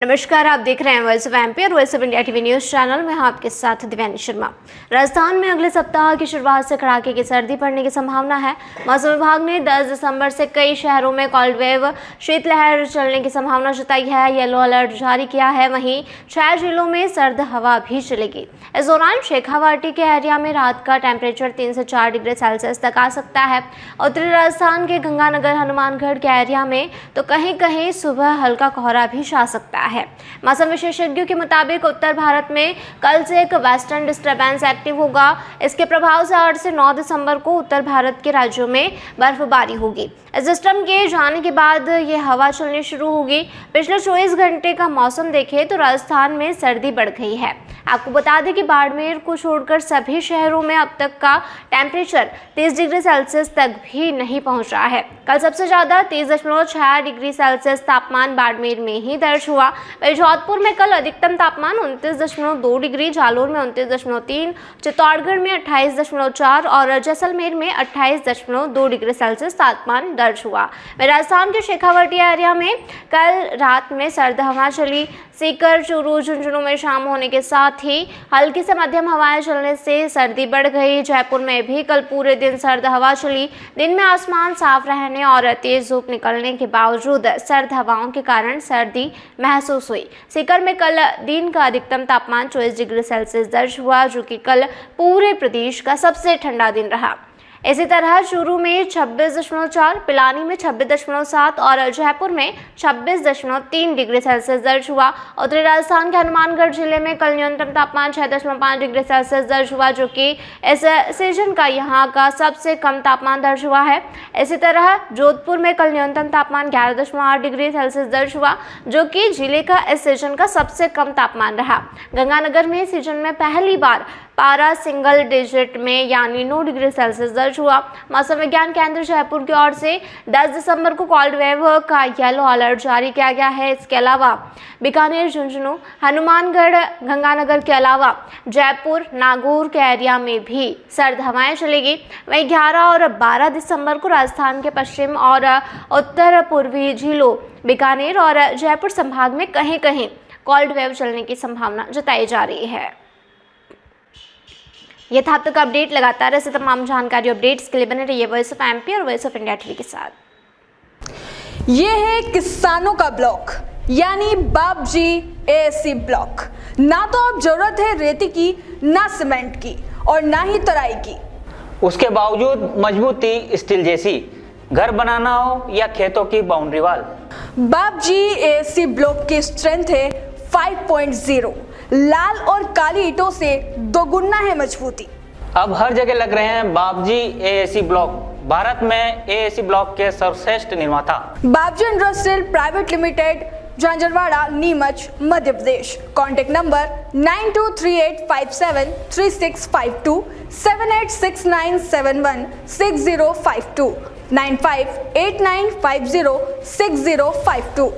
नमस्कार, आप देख रहे हैं वॉइस ऑफ एमपी और voice of India TV news channel में। आपके साथ दिव्यानी शर्मा। राजस्थान में अगले सप्ताह की शुरुआत से कड़ाके की सर्दी पड़ने की संभावना है। मौसम विभाग ने 10 दिसंबर से कई शहरों में कोल्ड वेव शीतलहर चलने की संभावना जताई है। येलो अलर्ट जारी किया है। वहीं 6 जिलों में सर्द हवा भी चलेगी। इस दौरान शेखावाटी के एरिया में रात का टेम्परेचर 3 से 4 डिग्री सेल्सियस तक आ सकता है। उत्तरी राजस्थान के गंगानगर हनुमानगढ़ के एरिया में तो कहीं कहीं सुबह हल्का कोहरा भी छा सकता है। मौसम विशेषज्ञों के मुताबिक उत्तर भारत में कल से एक वेस्टर्न डिस्टर्बेंस एक्टिव होगा। इसके प्रभाव से 8 से 9 दिसंबर को उत्तर भारत के राज्यों में बर्फबारी होगी। इस सिस्टम के जाने के बाद ये हवा चलनी शुरू होगी। पिछले 24 घंटे का मौसम देखें तो राजस्थान में सर्दी बढ़ गई है। आपको बता दें कि बाड़मेर को छोड़कर सभी शहरों में अब तक का टेम्परेचर 30 डिग्री सेल्सियस तक भी नहीं पहुंचा है। कल सबसे ज्यादा 30.6 डिग्री सेल्सियस तापमान बाड़मेर में ही दर्ज हुआ। वहीं जोधपुर में कल अधिकतम तापमान 29.2 डिग्री, जालोर में 29.3, चित्तौड़गढ़ में 28.4 और जैसलमेर में 28.2 डिग्री सेल्सियस तापमान दर्ज हुआ। राजस्थान के शेखावाटी एरिया में कल रात में सर्द हवा चली। सीकर, चूरू, झुंझुनू में शाम होने के साथ ही हल्की से मध्यम हवाएं चलने से सर्दी बढ़ गई। जयपुर में भी कल पूरे दिन सर्द हवा चली। दिन में आसमान साफ रहने और तेज धूप निकलने के बावजूद सर्द हवाओं के कारण सर्दी महसूस हुई। सीकर में कल दिन का अधिकतम तापमान 24 डिग्री सेल्सियस दर्ज हुआ, जो कि कल पूरे प्रदेश का सबसे ठंडा दिन रहा। इसी तरह चूरू में 26.4, पिलानी में 26.7 और जयपुर में 26.3 डिग्री सेल्सियस दर्ज हुआ। उत्तरी राजस्थान के हनुमानगढ़ जिले में कल न्यूनतम तापमान 6.5 डिग्री सेल्सियस दर्ज हुआ, जो कि इस सीजन का यहाँ का सबसे कम तापमान दर्ज हुआ है। इसी तरह जोधपुर में कल न्यूनतम तापमान 11.8 डिग्री सेल्सियस दर्ज हुआ, जो कि जिले का इस सीजन का सबसे कम तापमान रहा। गंगानगर में सीजन में पहली बार पारा सिंगल डिजिट में यानी 9 डिग्री सेल्सियस दर्ज हुआ। मौसम विज्ञान केंद्र जयपुर की ओर से 10 दिसंबर को कोल्ड वेव का येलो अलर्ट जारी किया गया है। इसके अलावा बीकानेर, झुंझुनू, हनुमानगढ़, गंगानगर के अलावा जयपुर, नागौर के एरिया में भी सर्द हवाएं चलेगी। वहीं 11 और 12 दिसंबर को राजस्थान के पश्चिम और उत्तर पूर्वी जिलों बीकानेर और जयपुर संभाग में कहीं कहीं कोल्ड वेव चलने की संभावना जताई जा रही है। ये था अब तक अपडेट। लगातार ऐसे तमाम जानकारी अपडेट्स के लिए बने रहिए वॉइस ऑफ एमपी और वॉइस ऑफ इंडिया टीवी के साथ। ये है किसानों का ब्लॉक यानी बाबजी एएससी ब्लॉक। ना तो अब जरूरत है रेती की, ना सीमेंट की और ना ही तराई की। उसके बावजूद मजबूती स्टील जैसी, घर बनाना हो या खेतों की बाउंड्री वाल, बाबजी एएससी ब्लॉक की स्ट्रेंथ है 5.0। लाल और काली ईंटों से दोगुना है मजबूती। अब हर जगह लग रहे हैं बाबजी एएससी ब्लॉक। भारत में एएससी ब्लॉक के सर्वश्रेष्ठ निर्माता Babji industrial private limited, Jhanjharwada, Neemuch, Madhya Pradesh. Contact number 9238573652, 7869716052, 9589506052।